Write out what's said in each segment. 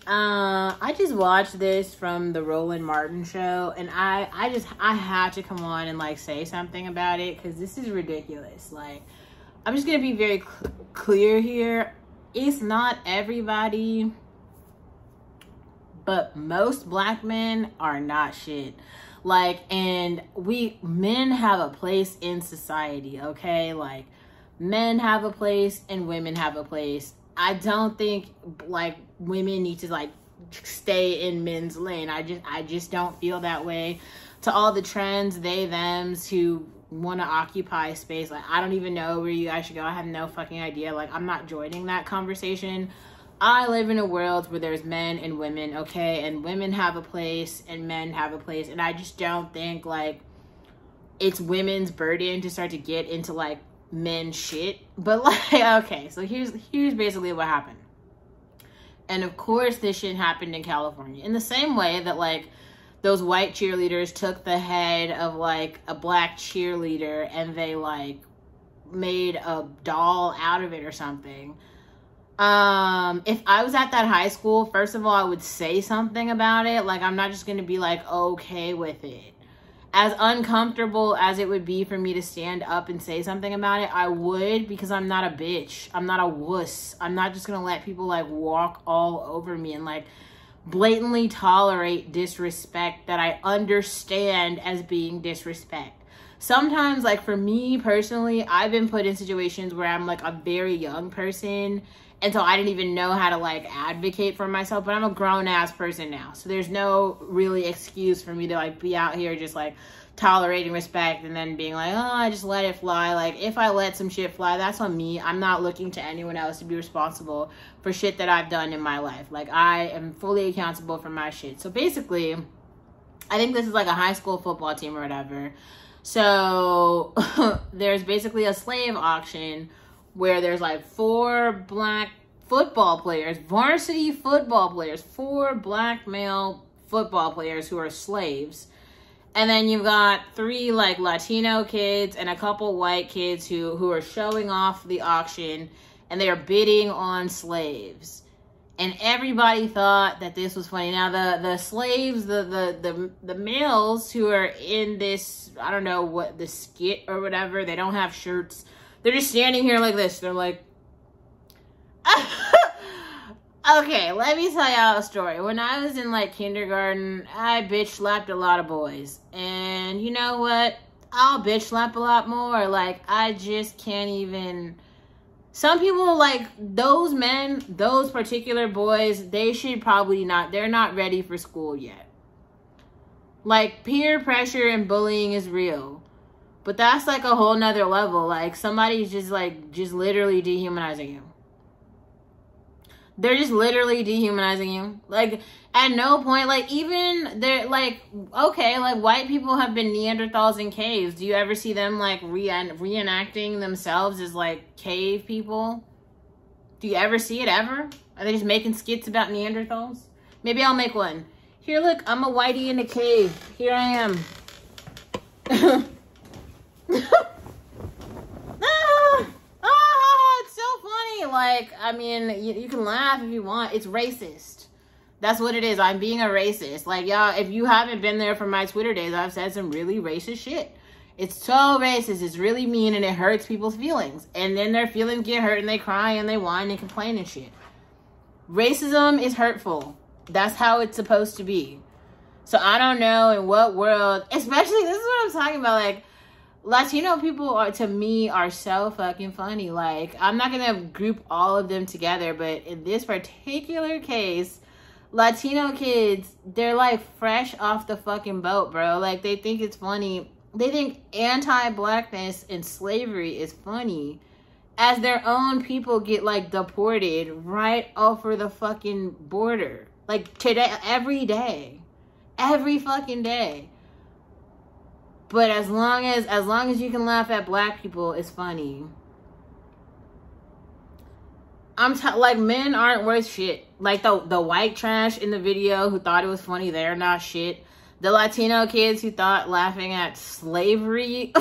I just watched this from the Roland Martin show, and I had to come on and like say something about it because this is ridiculous. Like, I'm just gonna be very clear here. It's not everybody, but most black men are not shit. Like, and men have a place in society, okay? Like, men have a place and women have a place. I don't think like women need to like stay in men's lane. I just don't feel that way. To all the trends, they, thems who want to occupy space, like, I don't even know where you guys should go. I have no fucking idea. Like, I'm not joining that conversation. I live in a world where there's men and women, okay? And women have a place and men have a place. And I just don't think like it's women's burden to start to get into like men shit. But like, okay, so here's basically what happened. And of course this shit happened in California in the same way that like those white cheerleaders took the head of like a black cheerleader and they like made a doll out of it or something. If I was at that high school, first of all, I would say something about it. Like, I'm not just gonna be like okay with it. As uncomfortable as it would be for me to stand up and say something about it, I would, because I'm not a bitch. I'm not a wuss. I'm not just gonna let people like walk all over me and like blatantly tolerate disrespect that I understand as being disrespect. Sometimes, like for me personally, I've been put in situations where I'm like a very young person, and so I didn't even know how to like advocate for myself, but I'm a grown ass person now. So there's no really excuse for me to like be out here just like tolerating respect and then being like, oh, I just let it fly. Like, if I let some shit fly, that's on me. I'm not looking to anyone else to be responsible for shit that I've done in my life. Like, I am fully accountable for my shit. So basically, I think this is like a high school football team or whatever. So there's basically a slave auction where there's like 4 black football players, varsity football players, 4 black male football players who are slaves. And then you've got 3 like Latino kids and a couple white kids who are showing off the auction, and they are bidding on slaves. And everybody thought that this was funny. Now the slaves, the males who are in this, I don't know what, the skit or whatever, they don't have shirts. They're just standing here like this. They're like, okay, let me tell y'all a story. When I was in like kindergarten, I bitch slapped a lot of boys. And you know what? I'll bitch slap a lot more. Like, I just can't even. Some people, like, those men, those particular boys, they should probably not, they're not ready for school yet. Like, peer pressure and bullying is real. But that's like a whole nother level. Like, somebody's just like, just literally dehumanizing you. They're just literally dehumanizing you. Like, at no point, like, even they're like, okay, like, white people have been Neanderthals in caves. Do you ever see them like reenacting themselves as like cave people? Do you ever see it ever? Are they just making skits about Neanderthals? Maybe I'll make one. Here, look, I'm a whitey in a cave. Here I am. It's so funny. Like, I mean, you can laugh if you want. It's racist. That's what it is. I'm being a racist. Like, y'all, if you haven't been there for my Twitter days, I've said some really racist shit. It's so racist. It's really mean, and it hurts people's feelings. And then their feelings get hurt, and they cry, and they whine, and complain and shit. Racism is hurtful. That's how it's supposed to be. So I don't know in what world, especially, this is what I'm talking about, like, Latino people are, to me, are so fucking funny. Like, I'm not gonna group all of them together, but in this particular case, Latino kids, they're like fresh off the fucking boat, bro. Like, they think it's funny. They think anti-blackness and slavery is funny, as their own people get like deported right over the fucking border. Like, today, every fucking day. But as long as you can laugh at black people, it's funny. Like, men aren't worth shit. Like, the white trash in the video who thought it was funny, they're not shit. The Latino kids who thought laughing at slavery,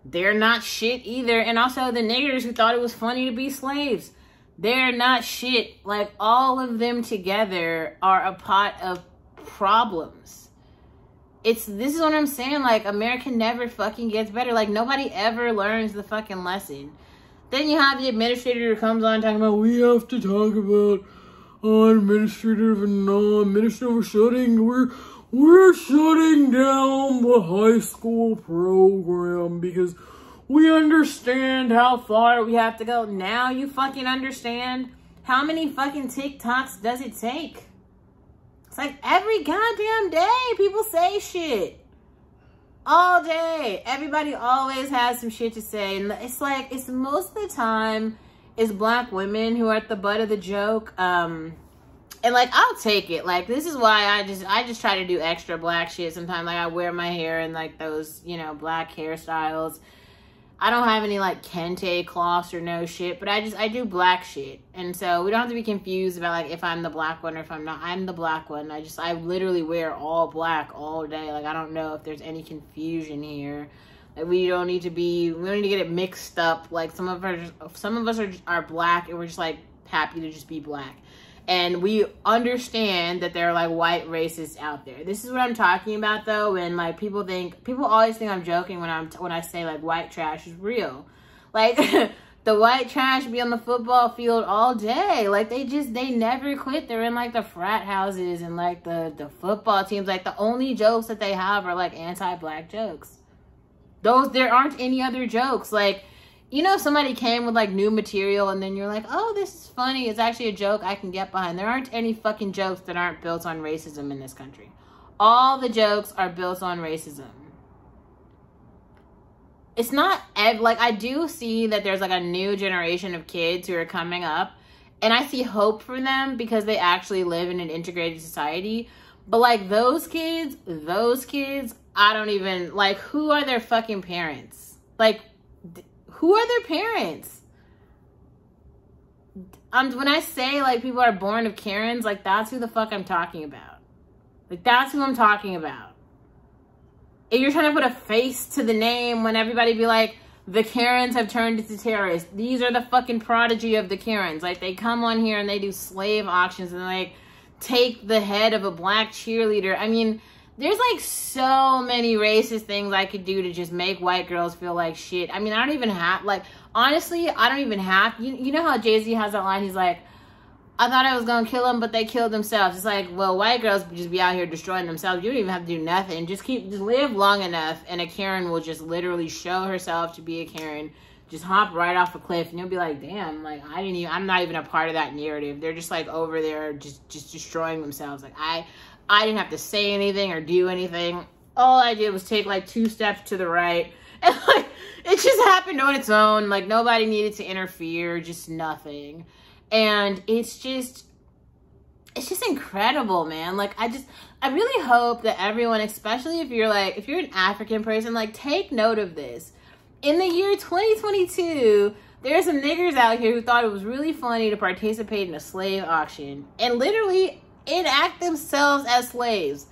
they're not shit either. And also the niggers who thought it was funny to be slaves, They're not shit. Like, all of them together are a pot of problems. This is what I'm saying. Like, America never fucking gets better. Like, nobody ever learns the fucking lesson. Then you have the administrator who comes on talking about, we have to talk about administrative and non-administrative shutting. We're shutting down the high school program because we understand how far we have to go. Now you fucking understand? How many fucking TikToks does it take? It's like every goddamn day people say shit. All day. Everybody always has some shit to say. And it's like, it's most of the time, it's black women who are at the butt of the joke. And like, I'll take it. Like, this is why I just try to do extra black shit sometimes. Like, I wear my hair in like those, you know, black hairstyles. I don't have any like kente cloths or no shit, but I do black shit. And so we don't have to be confused about like if I'm the black one or if I'm not. I'm the black one. I literally wear all black all day. Like, I don't know if there's any confusion here. Like, we don't need to get it mixed up. Like, some of us are black and we're just like happy to just be black. And we understand that there are like white racists out there. This is what I'm talking about though. When like people always think I'm joking when I say like white trash is real. Like the white trash be on the football field all day. Like they never quit. They're in like the frat houses and like the football teams. Like the only jokes that they have are like anti-black jokes. There aren't any other jokes. Like, you know, if somebody came with like new material and then you're like, oh, this is funny, it's actually a joke I can get behind. There aren't any fucking jokes that aren't built on racism in this country. All the jokes are built on racism. It's not, like, I do see that there's like a new generation of kids who are coming up, and I see hope for them because they actually live in an integrated society. But like those kids, I don't even, like, who are their fucking parents? Like, who are their parents? When I say, like, people are born of Karens, like, that's who the fuck I'm talking about. Like, that's who I'm talking about. If you're trying to put a face to the name when everybody be like, the Karens have turned into terrorists. These are the fucking prodigy of the Karens. Like, they come on here and they do slave auctions and, like, take the head of a black cheerleader. I mean, there's like so many racist things I could do to just make white girls feel like shit. I mean, I don't even have, like, honestly, I don't even have, you know how Jay-Z has that line, he's like, I thought I was gonna kill them, but they killed themselves. It's like, well, white girls just be out here destroying themselves. You don't even have to do nothing. Just live long enough, and a Karen will just literally show herself to be a Karen. Just hop right off a cliff, and you'll be like, damn, like, I'm not even a part of that narrative. They're just like over there just destroying themselves. Like, I didn't have to say anything or do anything. All I did was take like 2 steps to the right. And like, it just happened on its own. Like, nobody needed to interfere, just nothing. And it's just incredible, man. Like, I really hope that everyone, especially if you're an African person, like, take note of this. In the year 2022, there's some niggers out here who thought it was really funny to participate in a slave auction and literally enact themselves as slaves.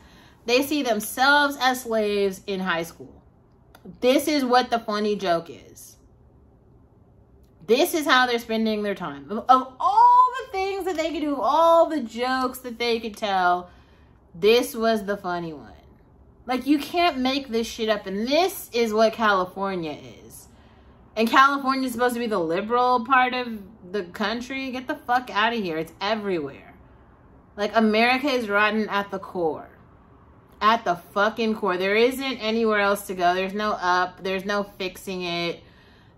They see themselves as slaves in high school. This is what the funny joke is. This is how they're spending their time. Of all the things that they could do, all the jokes that they could tell, this was the funny one. Like, you can't make this shit up. And this is what California is. And California is supposed to be the liberal part of the country. Get the fuck out of here. It's everywhere. Like, America is rotten at the core. At the fucking core. There isn't anywhere else to go. There's no up. There's no fixing it.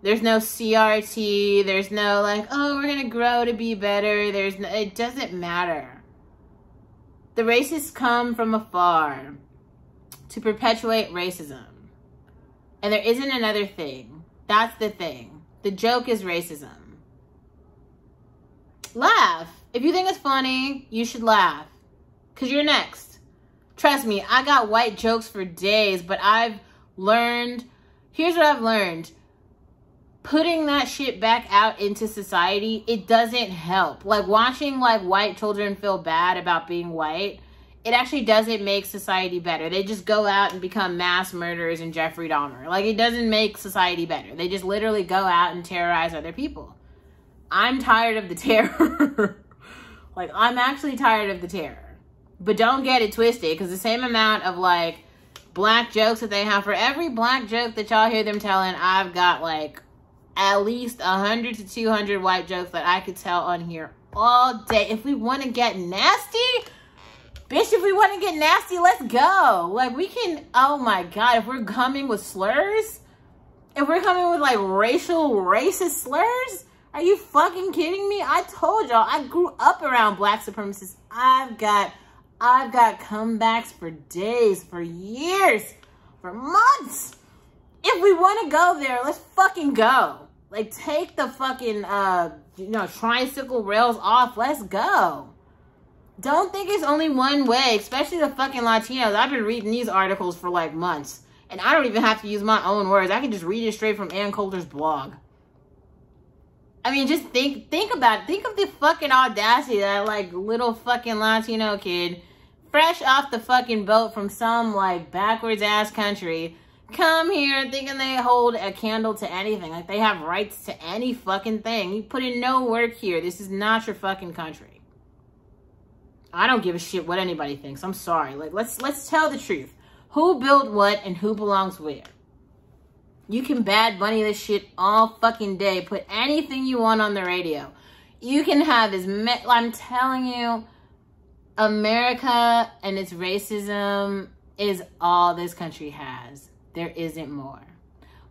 There's no CRT. There's no, like, oh, we're going to grow to be better. It doesn't matter. The racists come from afar to perpetuate racism. And there isn't another thing. That's the thing. The joke is racism. Laugh. If you think it's funny, you should laugh. Because you're next. Trust me, I got white jokes for days, but I've learned, here's what I've learned. Putting that shit back out into society, it doesn't help. Like, watching, like, white children feel bad about being white, it actually doesn't make society better. They just go out and become mass murderers and Jeffrey Dahmer. Like, it doesn't make society better. They just literally go out and terrorize other people. I'm tired of the terror. Like, I'm actually tired of the terror. But don't get it twisted, because the same amount of, like, black jokes that they have, for every black joke that y'all hear them telling, I've got, like, at least 100 to 200 white jokes that I could tell on here all day. If we want to get nasty, bitch, if we want to get nasty, let's go. Like, we can, oh my God, if we're coming with slurs, if we're coming with, like, racist slurs, are you fucking kidding me? I told y'all, I grew up around black supremacists. I've got comebacks for days, for years, for months. If we want to go there, let's fucking go. Like, take the fucking, tricycle rails off. Let's go. Don't think it's only one way, especially the fucking Latinos. I've been reading these articles for, like, months. And I don't even have to use my own words. I can just read it straight from Ann Coulter's blog. I mean, just think about it. Think of the fucking audacity that, like, little fucking Latino kid, fresh off the fucking boat from some, like, backwards ass country, come here thinking they hold a candle to anything. Like, they have rights to any fucking thing. You put in no work here. This is not your fucking country. I don't give a shit what anybody thinks. I'm sorry. Like, let's tell the truth. Who built what and who belongs where? You can Bad Bunny this shit all fucking day. Put anything you want on the radio. You can have I'm telling you, America and its racism is all this country has. There isn't more.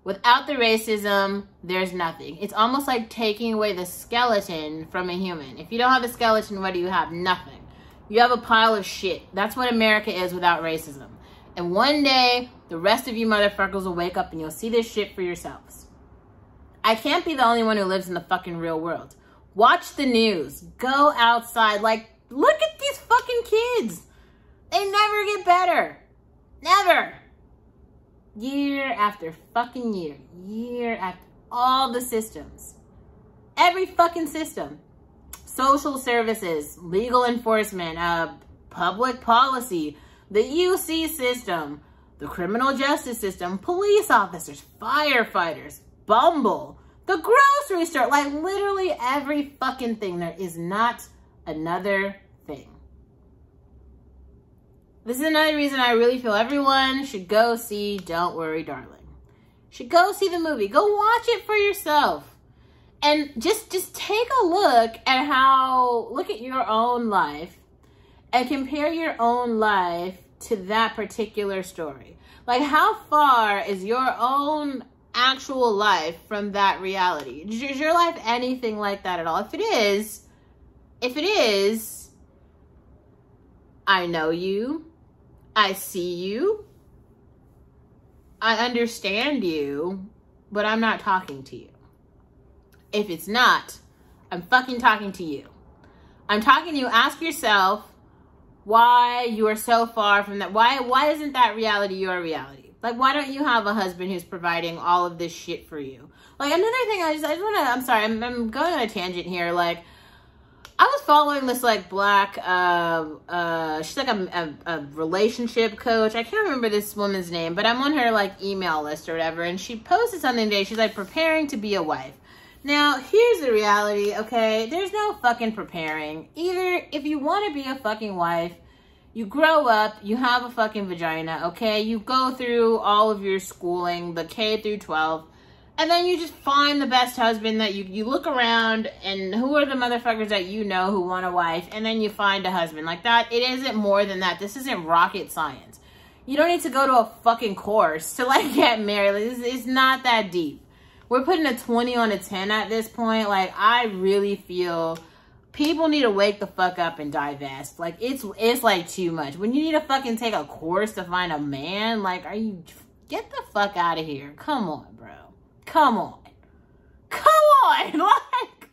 Without the racism, there's nothing. It's almost like taking away the skeleton from a human. If you don't have a skeleton, what do you have? Nothing. You have a pile of shit. That's what America is without racism. And one day, the rest of you motherfuckers will wake up and you'll see this shit for yourselves. I can't be the only one who lives in the fucking real world. Watch the news. Go outside. Like, look at these fucking kids. They never get better. Never. Year after fucking year. Year after all the systems. Every fucking system. Social services, legal enforcement, public policy, the UC system, the criminal justice system, police officers, firefighters, Bumble, the grocery store, like literally every fucking thing. There is not another thing. This is another reason I really feel everyone should go see Don't Worry, Darling. Should go see the movie. Go watch it for yourself. And just take a look at your own life and compare your own life to that particular story. Like, how far is your own actual life from that reality? Is your life anything like that at all? If it is, I know you, I see you, I understand you, but I'm not talking to you. If it's not, I'm fucking talking to you. I'm talking to you. Ask yourself why you are so far from that. Why isn't that reality your reality? Like, why don't you have a husband who's providing all of this shit for you? Like, another thing I just want to, I'm sorry, I'm going on a tangent here. Like, I was following this, like, black, she's like a relationship coach. I can't remember this woman's name, but I'm on her, like, email list or whatever. And she posted something today. She's like, preparing to be a wife. Now, here's the reality, okay? There's no fucking preparing. Either if you want to be a fucking wife, you grow up, you have a fucking vagina, okay? You go through all of your schooling, the K through 12, and then you just find the best husband that you look around, and who are the motherfuckers that you know who want a wife, and then you find a husband. Like that, it isn't more than that. This isn't rocket science. You don't need to go to a fucking course to, like, get married. Like, it's not that deep. We're putting a 20 on a 10 at this point. Like, I really feel people need to wake the fuck up and divest. Like, it's like too much. When you need to fucking take a course to find a man, like, get the fuck out of here. Come on, bro. Come on. Come on. Like,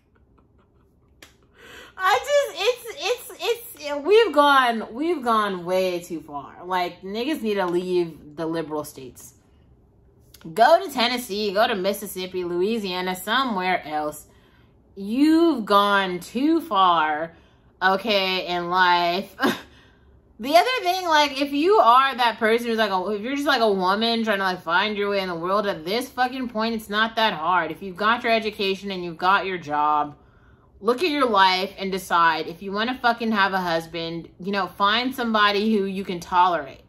we've gone way too far. Like, niggas need to leave the liberal states. Go to Tennessee, go to Mississippi, Louisiana, somewhere else. You've gone too far, okay, in life. The other thing, like, if you are that person who's like, if you're just like a woman trying to, like, find your way in the world, at this fucking point, it's not that hard. If you've got your education and you've got your job, look at your life and decide if you want to fucking have a husband, you know, find somebody who you can tolerate.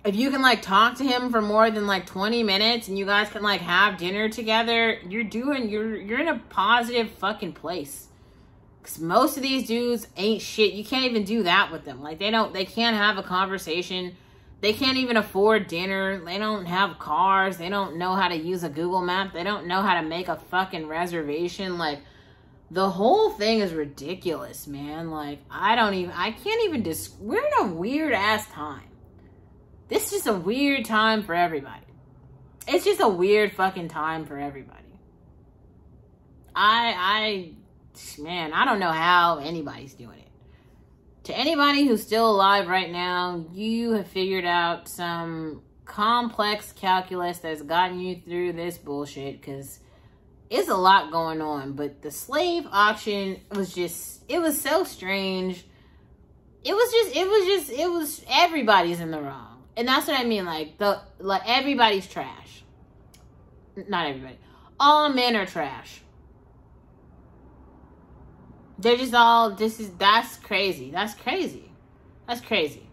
If you can, like, talk to him for more than, like, 20 minutes and you guys can, like, have dinner together, you're in a positive fucking place. Because most of these dudes ain't shit. You can't even do that with them. Like, they can't have a conversation. They can't even afford dinner. They don't have cars. They don't know how to use a Google map. They don't know how to make a fucking reservation. Like, the whole thing is ridiculous, man. Like, I can't even we're in a weird ass time. This is just a weird time for everybody. It's just a weird fucking time for everybody. Man, I don't know how anybody's doing it. To anybody who's still alive right now, you have figured out some complex calculus that's gotten you through this bullshit, because it's a lot going on. But the slave auction was it was so strange. It was everybody's in the wrong. And that's what I mean, like everybody's trash. Not everybody. All men are trash. They're just all, that's crazy. That's crazy. That's crazy.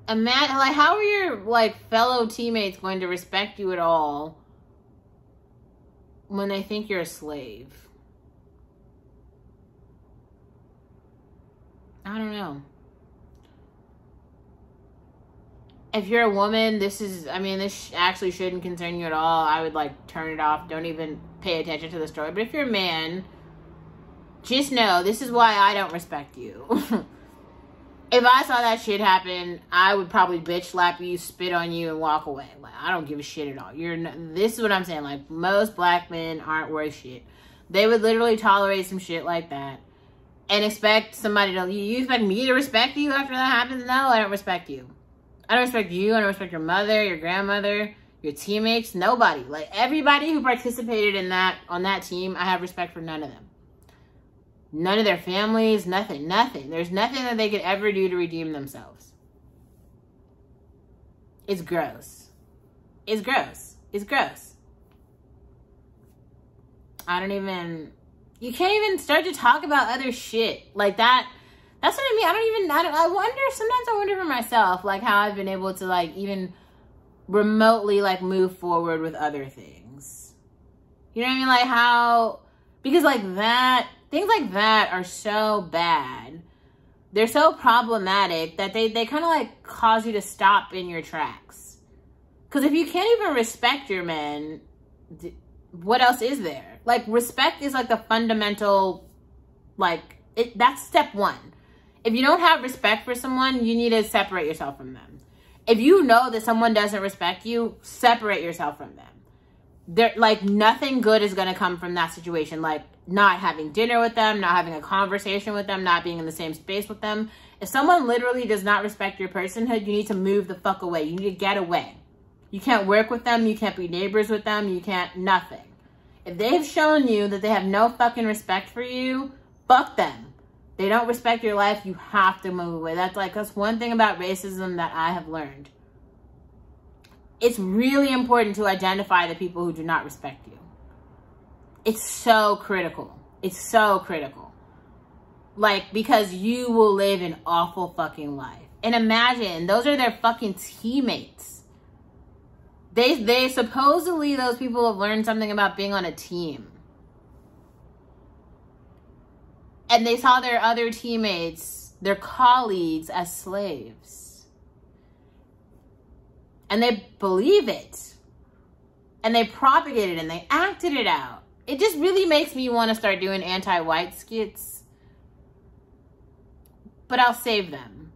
Imagine, like, how are your, like, fellow teammates going to respect you at all when they think you're a slave? I don't know. If you're a woman, this actually shouldn't concern you at all. I would, like, turn it off. Don't even pay attention to the story. But if you're a man, just know this is why I don't respect you. If I saw that shit happen, I would probably bitch slap you, spit on you, and walk away. Like, I don't give a shit at all. This is what I'm saying. Like, most black men aren't worth shit. They would literally tolerate some shit like that and expect somebody to... You expect me to respect you after that happens? No, I don't respect you. I don't respect you. I don't respect your mother, your grandmother, your teammates. Nobody. Like, everybody who participated in on that team, I have respect for none of them. None of their families, nothing. There's nothing that they could ever do to redeem themselves. It's gross. It's gross. It's gross. You can't even start to talk about other shit like that. That's what I mean. Sometimes I wonder for myself, like, how I've been able to, like, even remotely, like, move forward with other things. You know what I mean? Like, because, like, things like that are so bad. They're so problematic that they kind of, like, cause you to stop in your tracks. Because if you can't even respect your men, what else is there? Like, respect is, like, the fundamental, like, that's step one. If you don't have respect for someone, you need to separate yourself from them. If you know that someone doesn't respect you, separate yourself from them. Like, nothing good is going to come from that situation. Like, not having dinner with them, not having a conversation with them, not being in the same space with them. If someone literally does not respect your personhood, you need to move the fuck away. You need to get away. You can't work with them. You can't be neighbors with them. You can't, nothing. If they've shown you that they have no fucking respect for you, fuck them. They don't respect your life, you have to move away. That's one thing about racism that I have learned. It's really important to identify the people who do not respect you. It's so critical. It's so critical. Like, because you will live an awful fucking life. And imagine, those are their fucking teammates. They supposedly, those people have learned something about being on a team. And they saw their other teammates, their colleagues, as slaves. And they believe it. And they propagate it and they acted it out. It just really makes me want to start doing anti-white skits. But I'll save them.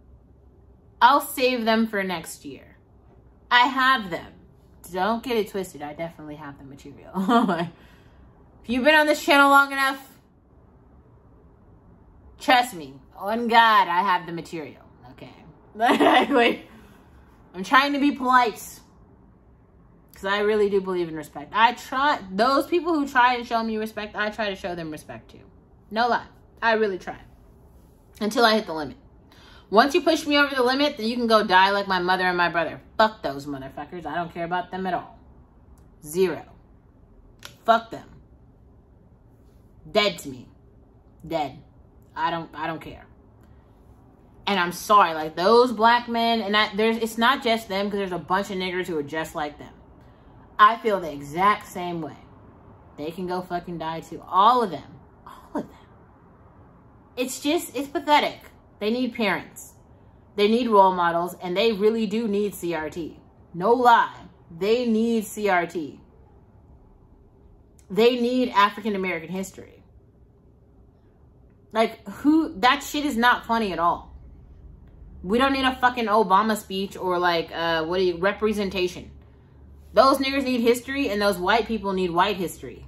I'll save them for next year. I have them. Don't get it twisted. I definitely have the material. If you've been on this channel long enough, trust me, on God, I have the material, okay? Like, I'm trying to be polite. Because I really do believe in respect. Those people who try and show me respect, I try to show them respect too. No lie. I really try. Until I hit the limit. Once you push me over the limit, then you can go die like my mother and my brother. Fuck those motherfuckers. I don't care about them at all. Zero. Fuck them. Dead to me. Dead. I don't care. And I'm sorry, like those black men, and it's not just them, because there's a bunch of niggers who are just like them. I feel the exact same way. They can go fucking die too. All of them. All of them. It's pathetic. They need parents. They need role models, and they really do need CRT. No lie. They need CRT. They need African American history. Like, that shit is not funny at all. We don't need a fucking Obama speech or like, representation. Those niggers need history, and those white people need white history.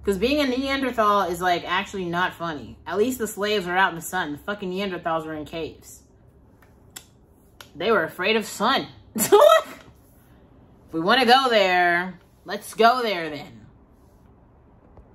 Because being a Neanderthal is like actually not funny. At least the slaves were out in the sun. The fucking Neanderthals were in caves. They were afraid of sun. If we want to go there, let's go there then.